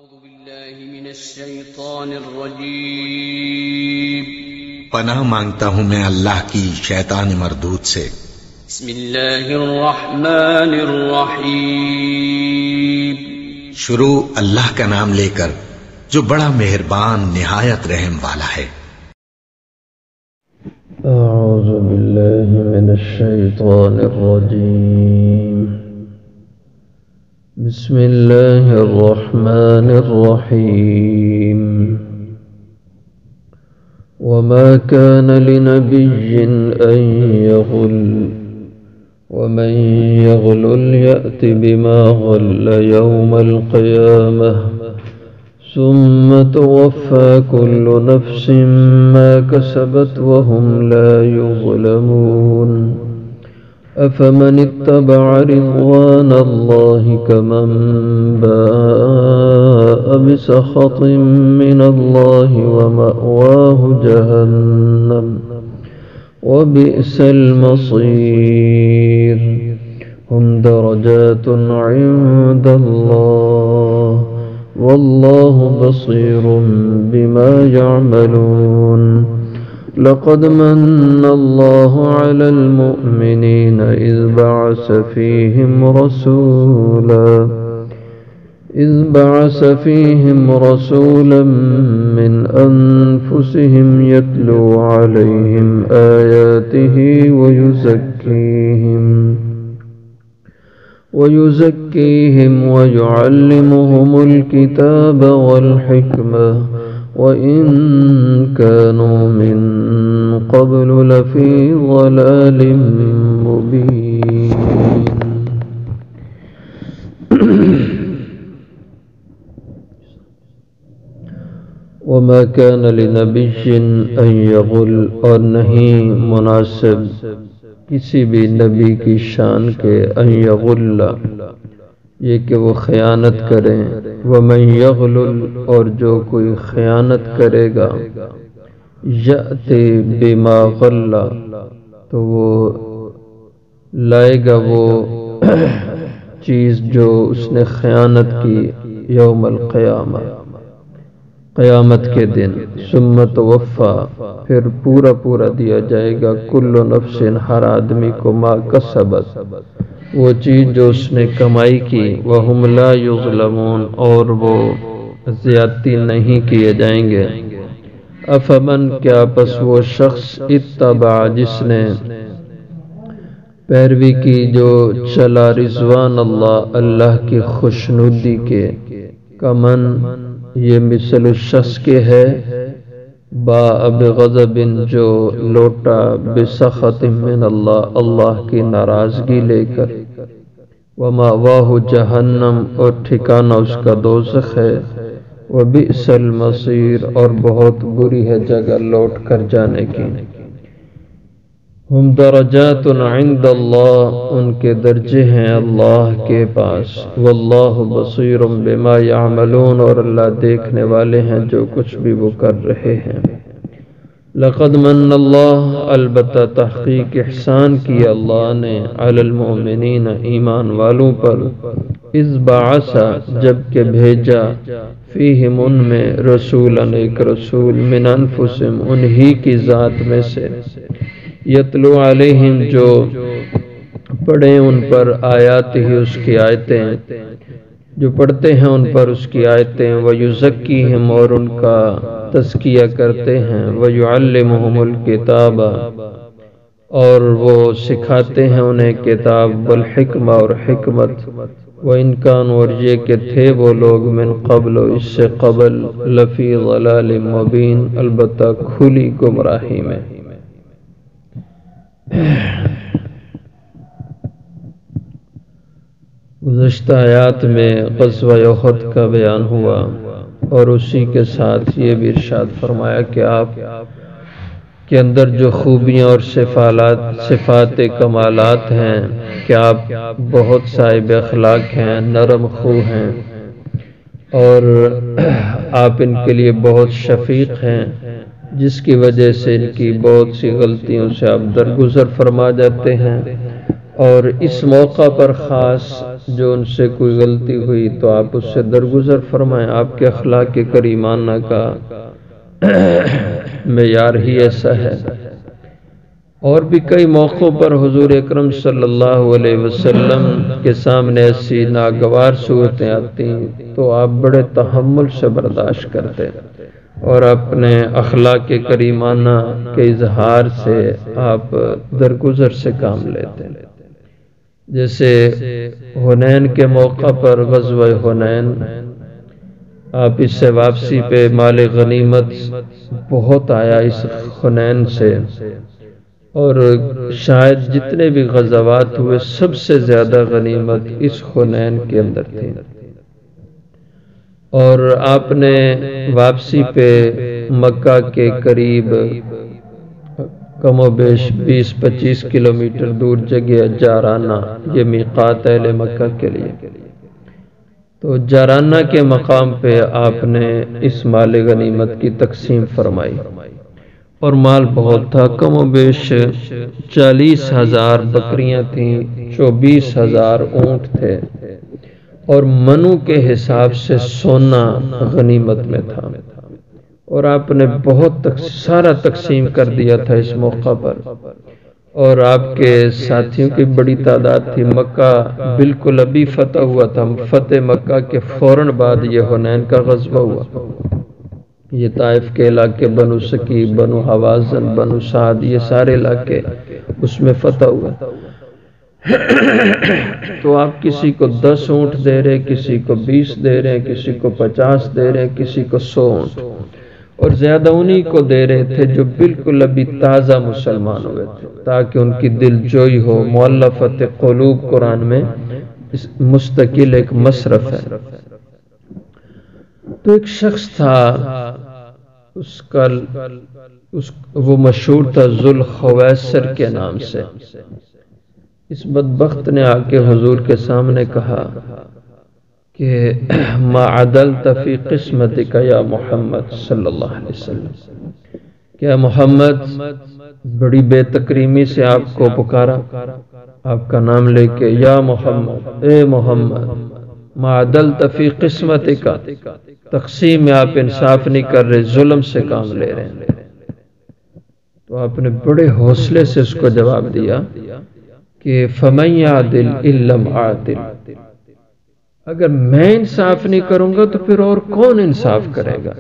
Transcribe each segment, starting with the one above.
أعوذ بالله من الشيطان الرجيم پناہ مانگتا ہوں میں اللہ کی شیطان مردود سے۔ بسم الله الرحمن الرحيم شروع اللہ کا نام لے کر جو بڑا مہربان نہایت رحم والا ہے۔ أعوذ بالله من الشيطان الرجيم بسم الله الرحمن الرحيم وما كان لنبي أن يغل ومن يغل يأت بما غل يوم القيامة ثم توفى كل نفس ما كسبت وهم لا يظلمون أفمن اتبع رضوان الله كمن باء بسخط من الله ومأواه جهنم وبئس المصير هم درجات عند الله والله بصير بما يعملون لقد من الله على المؤمنين إذ بعث فيهم رسولا من أنفسهم يتلو عليهم آياته ويزكيهم ويعلمهم الكتاب والحكمة وإن كانوا من قبل لفي ضلال مبين وما كان لنبي أن يغل اور نہیں مناسب کسی بھی نبی کی شان کے ان یغل یہ کہ وہ خیانت کریں ومن یغلل اور جو کوئی خیانت کرے گا یأتی بما غل تو وہ لائے گا وہ چیز جو اس نے خیانت کی یوم القیامہ قیامت کے دن ثم توفا پھر پورا دیا جائے گا کل نفس ہر آدمی کو ما کسبت وہ چیز جو اس نے کمائی کی وہم لا یظلمون اور وہ زیادتی نہیں کیے جائیں گے افمن کیا پس وہ شخص اتبع جس نے پیروی کی جو چلا رضوان اللہ کی خوشنودی کے کمن یہ مثل الشخص کے ہے باء بغضب جو لوٹا بسخط من اللہ کی ناراضگی لے کر ومأواہ جہنم اور ٹھکانہ اس کا دوزخ ہے وبئس المصیر اور بہت بری ہے جگہ لوٹ کر جانے کی ہم درجات عند اللہ ان کے درجے ہیں اللہ کے پاس واللہ بصیر بما یعملون اور اللہ دیکھنے والے ہیں جو کچھ بھی وہ کر رہے ہیں لقد من اللہ البتہ تحقیق احسان کیا اللہ نے علی المؤمنین ایمان والوں پر اذ بعث جب کہ بھیجا فیہم ان میں رسولا ایک رسول من انفسہم انہی کی ذات میں سے یتلو علیہم جو پڑھیں ان پر آیات ہی اس کی آیتیں جو پڑھتے ہیں ان پر اس کی آیتیں ویزکیہم اور ان کا تزکیہ کرتے ہیں ویعلمہم الکتاب اور وہ سکھاتے ہیں انہیں کتاب والحکمہ اور حکمت وَإِنْ كَانُوا اور یہ کہ تھے وہ لوگ من قبل اس سے قبل لفی ضلال مبین البتہ کھلی گمراہی میں گزشتہ آیات میں غزوہ احد کا بیان ہوا اور اسی کے ساتھ یہ بھی ارشاد فرمایا کہ آپ کے اندر جو خوبیاں اور صفات کمالات ہیں کہ آپ بہت صاحب اخلاق ہیں نرم خو ہیں اور آپ ان کے لیے بہت شفیق ہیں جس کی وجہ سے ان کی بہت سی غلطیوں سے آپ درگزر فرما جاتے ہیں اور اس موقع پر خاص جو ان سے کوئی غلطی ہوئی تو آپ اس سے درگزر فرمائیں. آپ کے اخلاق کریمانہ کا معیار ہی ایسا ہے. اور بھی کئی موقعوں پر حضور اکرم صلی اللہ علیہ وسلم کے سامنے ایسی ناگوار صورتیں آتی تو آپ بڑے تحمل سے برداشت کرتے اور اپنے اخلاق کریمانہ کے اظہار سے آپ درگزر سے کام لیتے. جیسے حنین کے موقع پر غزوہ حنین، آپ اس سے واپسی پہ مال غنیمت بہت آیا اس حنین سے، اور شاید جتنے بھی غزوات ہوئے سب سے زیادہ غنیمت اس حنین کے اندر تھی. اور آپ نے واپسی پہ مکہ کے قریب کم و بیش 20-25 کلومیٹر دور جگہ جارانہ، یہ میقات اہل مکہ کے لیے، تو جارانہ کے مقام پہ آپ نے اس مال غنیمت کی تقسیم فرمائی. اور مال بہت تھا، کم و بیش 40,000 بکریاں تھیں، 24,000 اونٹ تھے، اور منو کے حساب سے سونا غنیمت میں تھا. اور آپ نے بہت سارا تقسیم کر دیا تھا اس موقع پر. اور آپ کے ساتھیوں کی بڑی تعداد تھی. مکہ بالکل ابھی فتح ہوا تھا، فتح مکہ کے فوراً بعد یہ حنین کا غزوہ ہوا. یہ طائف کے علاقے، بنو ثقیف، بنو حوازن، بنو سعد، یہ سارے علاقے اس میں فتح ہوا. تو آپ کسی کو 10 اونٹ دے رہے، کسی کو 20 دے رہے، کسی کو 50 دے رہے، کسی کو 100 اونٹ، اور زیادہ انہی کو دے رہے تھے جو بالکل ابھی تازہ مسلمان ہوئے تھے، تاکہ ان کی دل جوئی ہو. مؤلفت قلوب قرآن میں مستقل ایک مصرف ہے. تو ایک شخص تھا، وہ مشہور تھا ذوالخویصر کے نام سے. اس بدبخت نے آ کے حضور کے سامنے کہا کہ ما عدلت فی قسمتک یا محمد صلی اللہ علیہ وسلم. کیا محمد بڑی بے تکریمی سے آپ کو پکارا، آپ کا نام لے کے، یا محمد، اے محمد، ما عدلت فی قسمتک، تقسیم میں آپ انصاف نہیں کر رہے، ظلم سے کام لے رہے ہیں. تو آپ نے بڑے حوصلے سے اس کو جواب دیا کہ فَمَن يَعْدِلْ إِلَّمْ عَادِلْ، اگر میں انصاف نہیں کروں گا تو پھر اور کون انصاف کرے گا.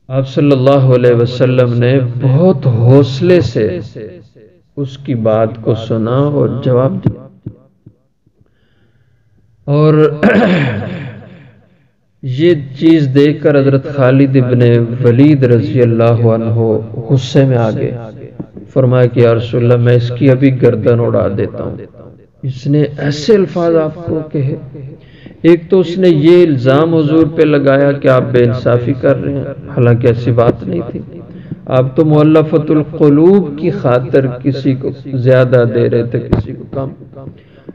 آپ صلی اللہ علیہ وسلم نے بہت حوصلے سے اس کی بات کو سنا اور جواب دیا. اور یہ چیز دیکھ کر حضرت خالد ابن ولید رضی اللہ عنہ غصے میں آ گئے. فرمایا کہ یا رسول اللہ، میں اس کی ابھی گردن اڑا دیتا ہوں. اس نے ایسے الفاظ آپ کو کہے. ایک تو اس نے یہ الزام حضور پہ لگایا کہ آپ بے انصافی کر رہے ہیں، حالانکہ ایسی بات نہیں تھی. آپ تو مؤلفت القلوب کی خاطر کسی کو زیادہ دے رہے تھے، کسی کو کم.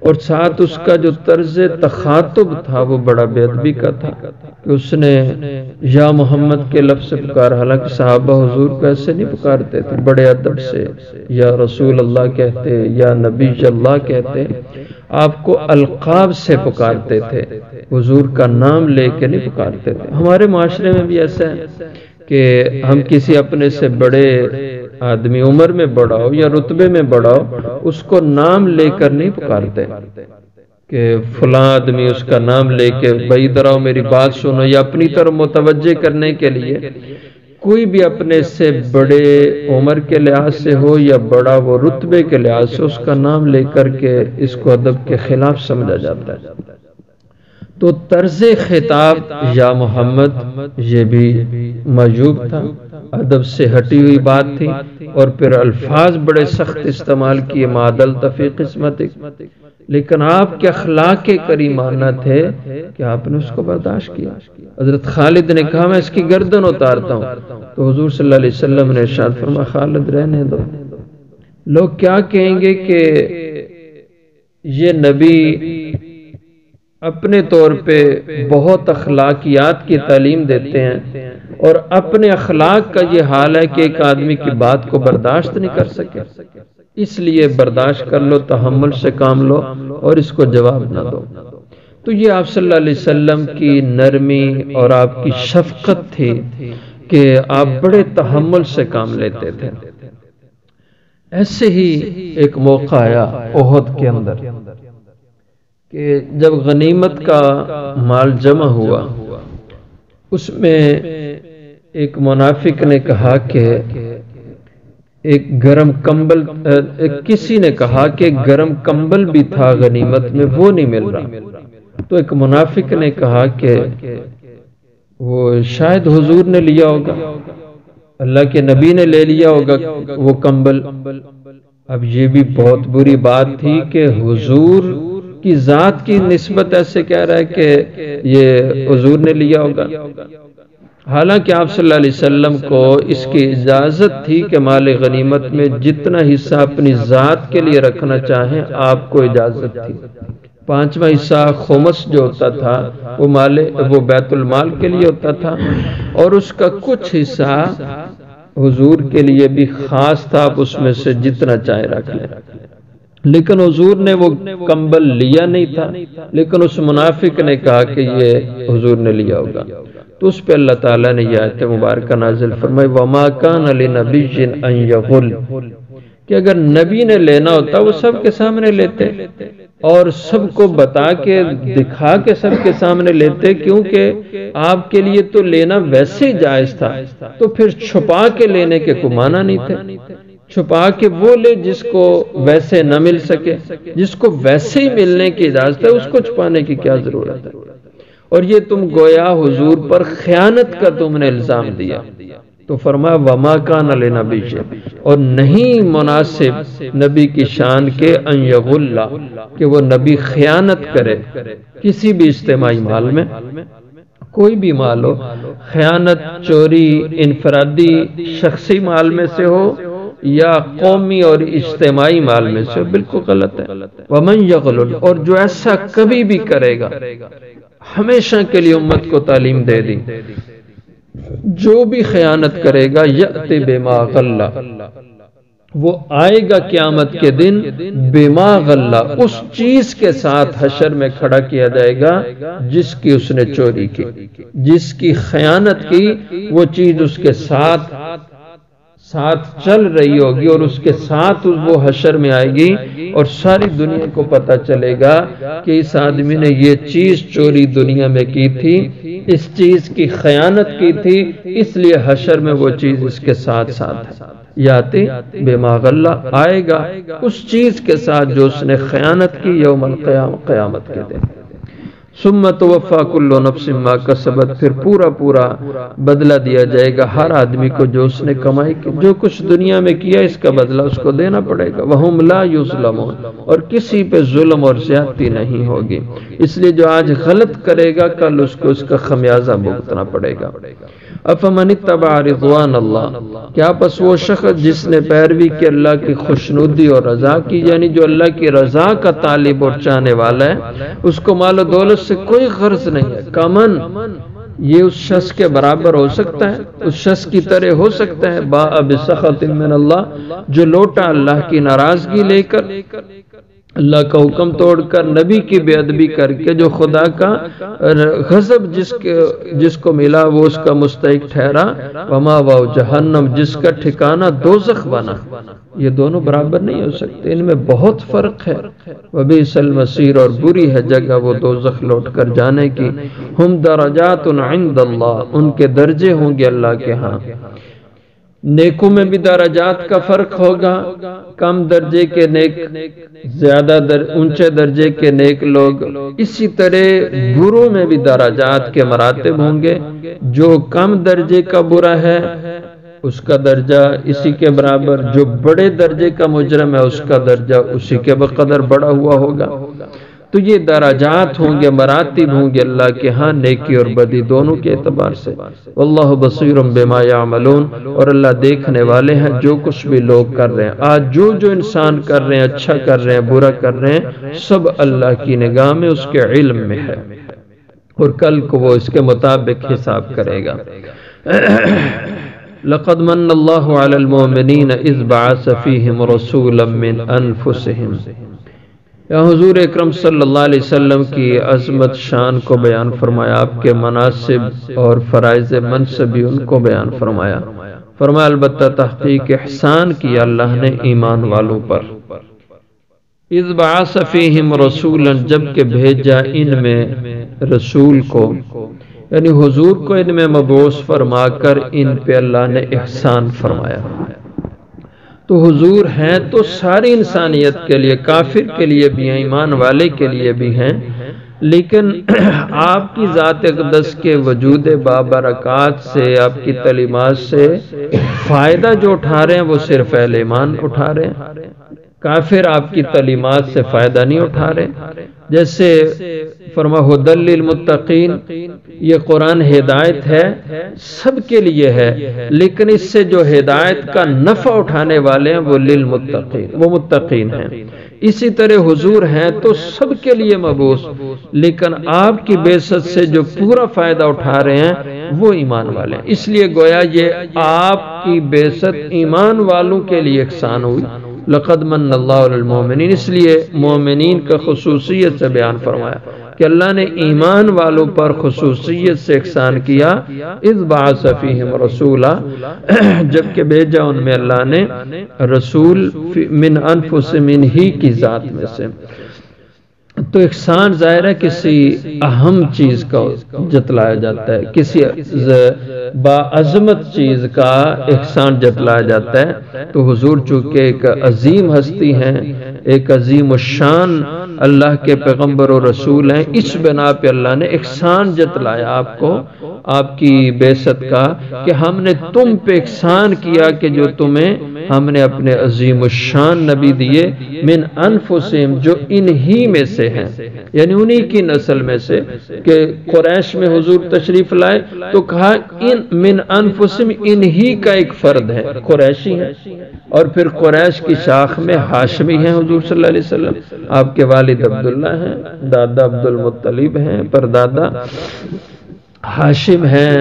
اور ساتھ اس کا جو طرز تخاطب تھا وہ بڑا بے ادبی کا تھا کہ اس نے یا محمد کے لفظ سے پکارا، حالانکہ صحابہ حضور کو ایسے نہیں پکارتے تھے، بڑے ادب سے یا رسول اللہ کہتے، یا نبی اللہ کہتے. آپ کو القاب سے پکارتے تھے، حضور کا نام لے کے نہیں پکارتے تھے. ہمارے معاشرے میں بھی ایسا ہے کہ ہم کسی اپنے سے بڑے آدمی، عمر میں بڑا ہو یا رتبے میں بڑا ہو، اس کو نام لے کر نہیں پکارتے کہ فلاں آدمی، اس کا نام لے کے بھائی ادھر آؤ میری بات سنو، یا اپنی طرف متوجہ کرنے کے لیے. کوئی بھی اپنے سے بڑے عمر کے لحاظ سے ہو یا بڑا وہ رتبے کے لحاظ سے، اس کا نام لے کر کے اس کو ادب کے خلاف سمجھا جاتا ہے. تو طرز خطاب یا محمد یہ بھی معیوب تھا، ادب سے ہٹی ہوئی بات تھی. اور پھر الفاظ بڑے سخت استعمال کیے، ما عدلت فی قسمتک. لیکن آپ کے اخلاق کریمانہ تھے کہ آپ نے اس کو برداشت کیا. حضرت خالد نے کہا میں اس کی گردن اتارتا ہوں. تو حضور صلی اللہ علیہ وسلم نے ارشاد فرمایا خالد رہنے دو. لوگ کیا کہیں گے کہ یہ نبی اپنے طور پہ بہت اخلاقیات کی تعلیم دیتے ہیں اور اپنے اخلاق کا یہ حال ہے کہ ایک آدمی کی بات کو برداشت نہیں کر سکے. اس لیے برداشت کر لو، تحمل سے کام لو اور اس کو جواب نہ دو۔ تو یہ آپ صلی اللہ علیہ وسلم کی نرمی اور آپ کی شفقت تھی کہ آپ بڑے تحمل سے کام لیتے تھے۔ ایسے ہی ایک موقع آیا احد کے اندر کہ جب غنیمت کا مال جمع ہوا، اس میں ایک منافق نے کہا کہ ایک گرم کمبل، کسی نے کہا کہ گرم کمبل بھی تھا غنیمت میں، وہ نہیں مل رہا۔ تو ایک منافق نے کہا کہ وہ شاید حضور نے لیا ہوگا، اللہ کے نبی نے لے لیا ہوگا وہ کمبل۔ اب یہ بھی بہت بری بات تھی کہ حضور کی ذات کی نسبت ایسے کہہ رہا ہے کہ یہ حضور نے لیا ہوگا، حالانکہ آپ صلی اللہ علیہ وسلم کو اس کی اجازت تھی کہ مال غنیمت میں جتنا حصہ اپنی ذات کے لیے رکھنا چاہیں آپ کو اجازت تھی۔ 5واں حصہ خمس جو ہوتا تھا وہ بیت المال کے لیے ہوتا تھا، اور اس کا کچھ حصہ حضور کے لیے بھی خاص تھا، آپ اس میں سے جتنا چاہے رکھ لیں۔ لیکن حضور نے وہ کمبل لیا نہیں تھا، لیکن اس منافق نے کہا کہ یہ حضور نے لیا ہوگا۔ تو اس پہ اللہ تعالیٰ نے یہ آیت مبارکہ نازل فرمائی وَمَا كَانَ لِنَبِيٍّ أَن يَغُلَّ، کہ اگر نبی نے لینا ہوتا وہ سب کے سامنے لیتے اور سب کو بتا کے دکھا کے سب کے سامنے لیتے، کیونکہ آپ کے لیے تو لینا ویسے ہی جائز تھا، تو پھر چھپا کے لینے کے کوئی معنی نہیں تھے۔ چھپا کے وہ لے جس کو ویسے نہ مل سکے، جس کو ویسے ہی ملنے کی اجازت ہے اس کو چھپانے کی کیا ضرورت ہے؟ اور یہ تم گویا حضور پر خیانت کا تم نے الزام دیا۔ تو فرمایا وما کان لنبی، اور نہیں مناسب نبی کی شان کے ان یغل، کہ وہ نبی خیانت کرے کسی بھی اجتماعی مال میں، کوئی بھی مال ہو، خیانت چوری انفرادی شخصی مال میں سے ہو یا قومی اور اجتماعی مال میں سے ہو، بالکل غلط ہے۔ ومن یغل، اور جو ایسا کبھی بھی کرے گا، ہمیشہ کے لیے امت کو تعلیم دے دی، جو بھی خیانت کرے گا یأتی بما غل، وہ آئے گا قیامت کے دن بما غل، اس چیز کے ساتھ حشر میں کھڑا کیا جائے گا جس کی اس نے چوری کی، جس کی خیانت کی، وہ چیز اس کے ساتھ چل رہی ہوگی اور اس کے ساتھ وہ حشر میں آئے گی، اور ساری دنیا کو پتا چلے گا کہ اس آدمی نے یہ چیز چوری دنیا میں کی تھی، اس چیز کی خیانت کی تھی، اس لیے حشر میں وہ چیز اس کے ساتھ ہے۔ یاتی بما غل، آئے گا اس چیز کے ساتھ جو اس نے خیانت کی یوم القیامہ، قیامت کے دن۔ ثم توفی کل نفس ما کسبت، پھر پورا بدلہ دیا جائے گا ہر آدمی کو جو اس نے کمائی کی، جو کچھ دنیا میں کیا اس کا بدلہ اس کو دینا پڑے گا۔ وہم لا یظلمون، اور کسی پہ ظلم اور زیادتی نہیں ہوگی، اس لیے جو آج غلط کرے گا کل اس کو اس کا خمیازہ بھگتنا پڑے گا۔ افمن اتبع رضوان اللہ، کیا پس وہ شخص جس نے پیروی کی اللہ کی خوشنودی اور رضا کی، یعنی جو اللہ کی رضا کا طالب اور چاہنے والا ہے، اس کو مال و دولت سے کوئی غرض نہیں ہے، کمن، یہ اس شخص کے برابر ہو سکتا ہے، اس شخص کی طرح ہو سکتا ہے، باء بسخط من اللہ، جو لوٹا اللہ کی ناراضگی لے کر، اللہ کا حکم توڑ کر، نبی کی بے ادبی کر کے، جو خدا کا غضب جس کو ملا وہ اس کا مستحق ٹھہرا، وما واو جہنم، جس کا ٹھکانہ دوزخ بنا۔ یہ دونوں برابر نہیں ہو سکتے، ان میں بہت فرق ہے۔ وبئس المصیر، اور بری ہے جگہ وہ دوزخ لوٹ کر جانے کی۔ ہم درجات عند اللہ، ان کے درجے ہوں گے اللہ کے ہاں۔ نیکوں میں بھی درجات کا فرق ہوگا، کم درجے کے نیک زیادہ اونچے درجے کے نیک لوگ، اسی طرح بروں میں بھی درجات کے مراتب ہوں گے، جو کم درجے کا برا ہے اس کا درجہ اسی کے برابر، جو بڑے درجے کا مجرم ہے اس کا درجہ اسی کے بقدر بڑا ہوا ہوگا۔ تو یہ درجات ہوں گے، مراتب ہوں گے اللہ کے ہاں، نیکی اور بدی دونوں کے اعتبار سے۔ واللہ بصیر بما یعملون، اور اللہ دیکھنے والے ہیں جو کچھ بھی لوگ کر رہے ہیں۔ آج جو انسان کر رہے ہیں، اچھا کر رہے ہیں، برا کر رہے ہیں، سب اللہ کی نگاہ میں، اس کے علم میں ہے، اور کل کو وہ اس کے مطابق حساب کرے گا۔ لقد من اللہ علی المؤمنین اذ بعث فیہم رسولا من انفسہم۔ یا حضور اکرم صلی اللہ علیہ وسلم کی عظمت شان کو بیان فرمایا، آپ کے مناصب اور فرائض منصبی ان کو بیان فرمایا۔ فرمایا البتہ تحقیق احسان کیا اللہ نے ایمان والوں پر۔ اذ بعث فیہم رسولا، جب کہ بھیجا ان میں رسول کو، یعنی حضور کو ان میں مبعوث فرما کر ان پہ اللہ نے احسان فرمایا۔ تو حضور ہیں تو ساری انسانیت کے لیے، کافر کے لیے بھی ہیں، ایمان والے کے لیے بھی ہیں، لیکن آپ کی ذات اقدس کے وجود بابرکات سے، آپ کی تعلیمات سے فائدہ جو اٹھا رہے ہیں وہ صرف اہل ایمان اٹھا رہے ہیں، کافر آپ کی تعلیمات سے فائدہ نہیں اٹھا رہے۔ جیسے فرما ھدی للمتقین، یہ قرآن ہدایت ہے، سب کے لیے ہے، لیکن اس سے جو ہدایت کا نفع اٹھانے والے ہیں وہ للمتقین، وہ متقین ہیں۔ اسی طرح حضور ہیں تو سب کے لیے مبعوث، لیکن آپ کی بعثت سے جو پورا فائدہ اٹھا رہے ہیں وہ ایمان والے ہیں۔ اس لیے گویا یہ آپ کی بعثت ایمان والوں کے لیے احسان ہوئی۔ لقد من اللہ علی المؤمنین، اس لیے مومنین کا خصوصیت سے بیان فرمایا کہ اللہ نے ایمان والوں پر خصوصیت سے احسان کیا۔ اذ بعث فیہم رسولا، جبکہ بھیجا ان میں اللہ نے رسول من انفسہم، انہی کی ذات میں سے۔ تو احسان ظاہر ہے کسی اہم چیز کا جتلایا جاتا ہے، کسی باعظمت چیز کا احسان جتلایا جاتا ہے۔ تو حضور چونکہ ایک عظیم ہستی ہیں، ایک عظیم الشان اللہ کے پیغمبر و رسول ہیں، اس بنا پہ اللہ نے احسان جتلایا آپ کو، آپ کی بعثت کا، کہ ہم نے تم پہ احسان کیا کہ جو تمہیں ہم نے اپنے عظیم الشان نبی دیے، من انفسہم، جو انہی میں سے ہیں، یعنی انہی کی نسل میں سے۔ کہ قریش میں حضور تشریف لائے تو کہا من انفسہم، انہی کا ایک فرد ہے، قریشی ہیں، اور پھر قریش کی شاخ میں ہاشمی ہیں حضور صلی اللہ علیہ وسلم، آپ کے والد عبداللہ ہیں، دادا عبد المطلب ہیں، پردادا ہاشم ہیں،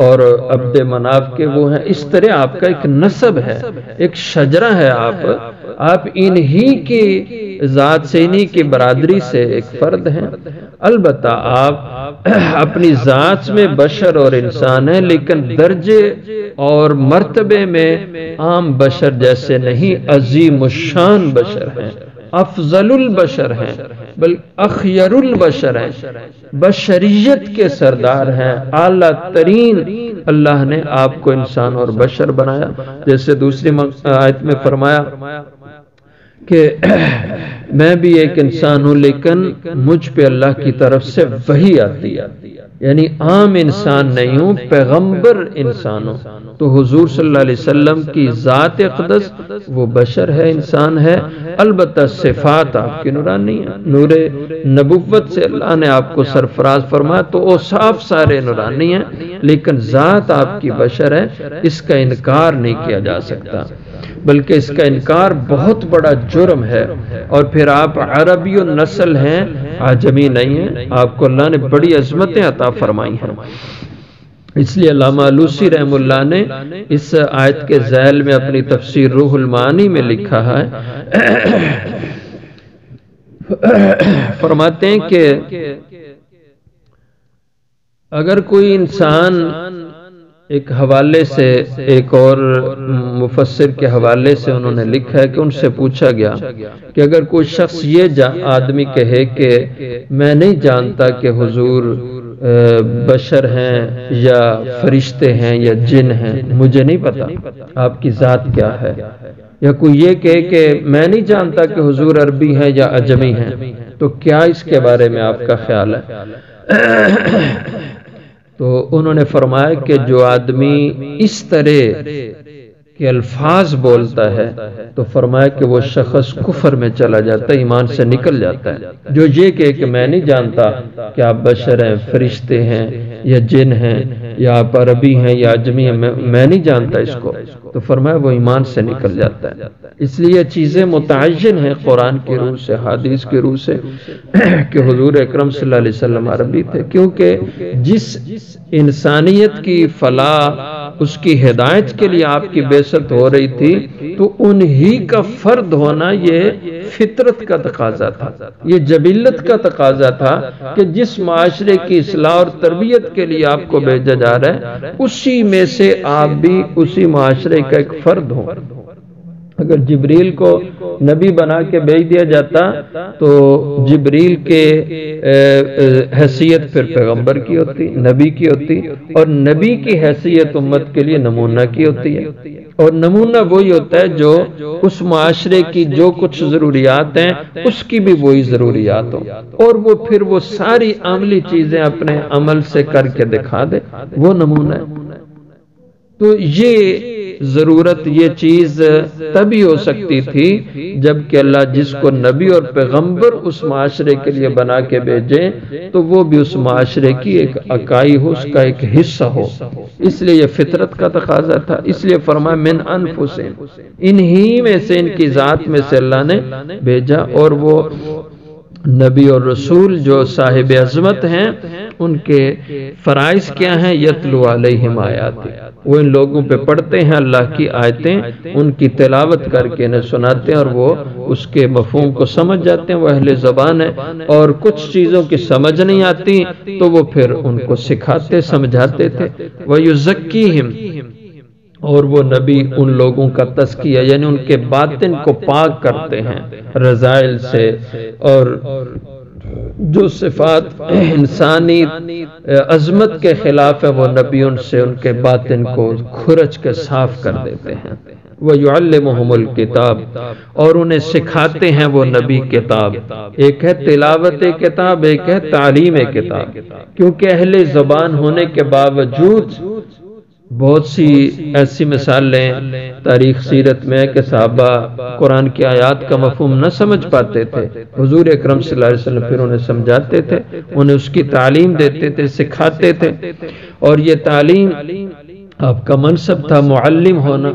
اور عبد مناف کے وہ ہیں۔ اس طرح آپ کا ایک نسب ہے، ایک شجرہ ہے، آپ انہی کی ذات سے، انہی کی برادری سے ایک فرد ہیں۔ البتہ آپ اپنی ذات میں بشر اور انسان ہیں، لیکن درجے اور مرتبے میں عام بشر جیسے نہیں، عظیم الشان بشر ہیں، افضل البشر ہیں، بل اخیر البشر ہیں، بشریت کے سردار ہیں، اعلیٰ ترین اللہ نے آپ کو انسان اور بشر بنایا۔ جیسے دوسری آیت میں فرمایا کہ میں بھی ایک انسان ہوں، لیکن مجھ پہ اللہ کی طرف سے وحی آتی ہے، یعنی عام انسان نہیں ہوں، پیغمبر انسان ہوں۔ تو حضور صلی اللہ علیہ وسلم کی ذات اقدس وہ بشر ہے، انسان ہے، البتہ صفات آپ کی نورانی ہیں، نور نبوت سے اللہ نے آپ کو سرفراز فرمایا، تو وہ صاف سارے نورانی ہیں، لیکن ذات آپ کی بشر ہے، اس کا انکار نہیں کیا جا سکتا، بلکہ اس کا انکار بہت بڑا جرم ہے۔ اور پھر آپ عربی النسل ہیں، عجمی نہیں ہیں، آپ کو اللہ نے بڑی عظمتیں عطا فرمائی ہیں۔ اس لیے علامہ علوسی رحم اللہ نے اس آیت کے ذیل میں اپنی تفسیر روح المعانی میں لکھا ہے، فرماتے ہیں کہ اگر کوئی انسان ایک حوالے سے، ایک اور مفسر کے حوالے سے انہوں نے لکھا ہے کہ ان سے پوچھا گیا کہ اگر کوئی شخص یہ آدمی کہے کہ میں نہیں جانتا کہ حضور بشر ہیں یا فرشتے ہیں یا جن ہیں، مجھے نہیں پتا آپ کی ذات کیا ہے، یا کوئی یہ کہے کہ میں نہیں جانتا کہ حضور عربی ہیں یا عجمی ہیں، تو کیا اس کے بارے میں آپ کا خیال ہے؟ تو انہوں نے فرمایا کہ جو آدمی اس طرح کے الفاظ بولتا ہے تو فرمایا کہ وہ شخص کفر میں چلا جاتا ہے، ایمان سے نکل جاتا ہے۔ جو یہ کہے کہ میں نہیں جانتا کہ آپ بشر ہیں، فرشتے ہیں یا جن ہیں یا آپ عربی ہیں یا عجمی ہیں، میں نہیں جانتا اس کو، تو فرمایا وہ ایمان سے نکل جاتا ہے۔ اس لیے چیزیں متعین ہیں قرآن کی روح سے، حدیث کی روح سے، کہ حضور اکرم صلی اللہ علیہ وسلم عربی تھے، کیونکہ جس انسانیت کی فلاح اس کی ہدایت کے لیے آپ کی بعثت ہو رہی تھی، تو انہی کا فرد ہونا یہ فطرت کا تقاضا تھا، یہ جبلت کا تقاضا تھا کہ جس معاشرے کی اصلاح اور تربیت کے لیے آپ کو بھیجا جا رہا ہے اسی میں سے آپ بھی اسی معاشرے کا ایک فرد ہو۔ اگر جبریل کو نبی بنا کے بھیج دیا جاتا تو جبریل کے حیثیت پھر پیغمبر کی ہوتی، نبی کی ہوتی، اور نبی کی حیثیت امت کے لیے نمونہ کی ہوتی ہے، اور نمونہ وہی ہوتا ہے جو اس معاشرے کی جو کچھ ضروریات ہیں اس کی بھی وہی ضروریات ہوں، اور وہ پھر وہ ساری عملی چیزیں اپنے عمل سے کر کے دکھا دے، وہ نمونہ ہے۔ تو یہ ضرورت، یہ چیز تبھی ہو سکتی تھی جب کہ اللہ جس کو نبی اور پیغمبر اس معاشرے کے لیے بنا کے بھیجے تو وہ بھی اس معاشرے کی ایک اکائی ہو، اس کا ایک حصہ ہو۔ اس لیے یہ فطرت کا تقاضا تھا، اس لیے فرمایا من انفسہم، انہی میں سے، ان کی ذات میں سے اللہ نے بھیجا۔ اور وہ نبی اور رسول جو صاحب عظمت ہیں ان کے فرائض کیا ہیں؟ یتلو علیہم آیاتی، وہ ان لوگوں پہ پڑھتے ہیں اللہ کی آیتیں، ان کی تلاوت کر کے انہیں سناتے ہیں، اور وہ اس کے مفہوم کو سمجھ جاتے ہیں، وہ اہل زبان ہے، اور کچھ چیزوں کی سمجھ نہیں آتی تو وہ پھر ان کو سکھاتے سمجھاتے تھے۔ وَيُزَكِّيهِمْ، اور وہ نبی ان لوگوں کا تزکیہ یعنی ان کے باطن کو پاک کرتے ہیں رذائل سے، اور جو صفات انسانی عظمت کے خلاف ہے وہ نبی ان سے ان کے باطن کو کھرچ کے صاف کر دیتے ہیں۔ وَيُعَلِّمُهُمُ الْكِتَابَ، اور انہیں سکھاتے ہیں وہ نبی کتاب، ایک ہے تلاوت کتاب، ایک ہے تعلیم کتاب، کیونکہ اہل زبان ہونے کے باوجود بہت سی ایسی مثالیں تاریخ سیرت میں کہ صحابہ قرآن کی آیات کا مفہوم نہ سمجھ پاتے تھے، حضور اکرم صلی اللہ علیہ وسلم پھر انہیں سمجھاتے تھے، انہیں اس کی تعلیم دیتے تھے، سکھاتے تھے، اور یہ تعلیم آپ کا منصب تھا معلم ہونا۔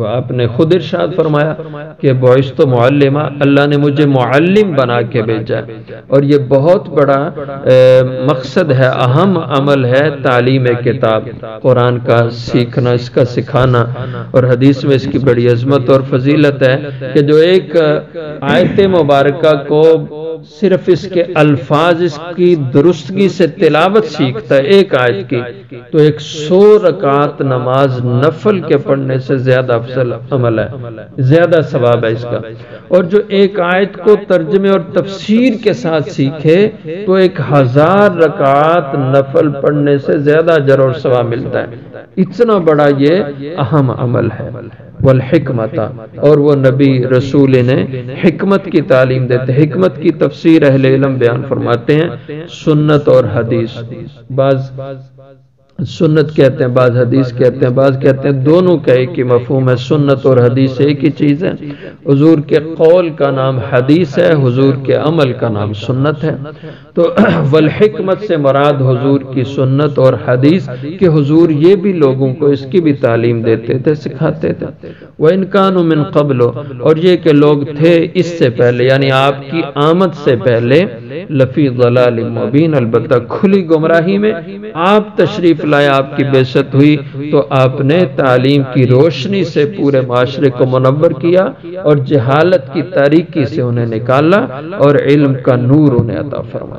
آپ نے خود ارشاد فرمایا کہ بعثت معلما، اللہ نے مجھے معلم بنا کے بھیجا، اور یہ بہت بڑا مقصد ہے، اہم عمل ہے تعلیم کتاب، قرآن کا سیکھنا، اس کا سکھانا۔ اور حدیث میں اس کی بڑی عظمت اور فضیلت ہے کہ جو ایک آیت مبارکہ کو صرف اس کے الفاظ، اس کی درستگی سے تلاوت سیکھتا ہے ایک آیت کی، تو 100 رکعت نماز نفل کے پڑھنے سے زیادہ افضل عمل ہے، زیادہ ثواب ہے اس کا۔ اور جو ایک آیت کو ترجمے اور تفسیر کے ساتھ سیکھے تو 1000 رکعت نفل پڑھنے سے زیادہ اجر اور ثواب ملتا ہے، اتنا بڑا یہ اہم عمل ہے۔ والحکمت، اور وہ نبی رسول نے حکمت کی تعلیم دیتے۔ حکمت کی تفسیر اہل علم بیان فرماتے ہیں سنت اور حدیث، بعض سنت کہتے ہیں، بعض حدیث کہتے ہیں، بعض کہتے ہیں دونوں کا ایک ہی مفہوم ہے، سنت اور حدیث ایک ہی چیز ہے۔ حضور کے قول کا نام حدیث ہے، حضور کے عمل کا نام سنت ہے۔ تو والحکمت سے مراد حضور کی سنت اور حدیث کہ حضور یہ بھی لوگوں کو اس کی بھی تعلیم دیتے تھے، سکھاتے تھے۔ وَإِن كَانُوا مِن قَبْلُ، اور یہ کہ لوگ تھے اس سے پہلے یعنی آپ کی آمد سے پہلے، لفی ضلال مبین، البتہ کھلی گمراہی میں۔ آپ تشریف لائے، آپ کی بعثت ہوئی تو آپ نے تعلیم کی روشنی سے پورے معاشرے کو منور کیا، اور جہالت کی تاریکی سے انہیں نکالا، اور علم کا نور انہیں عطا فرمایا۔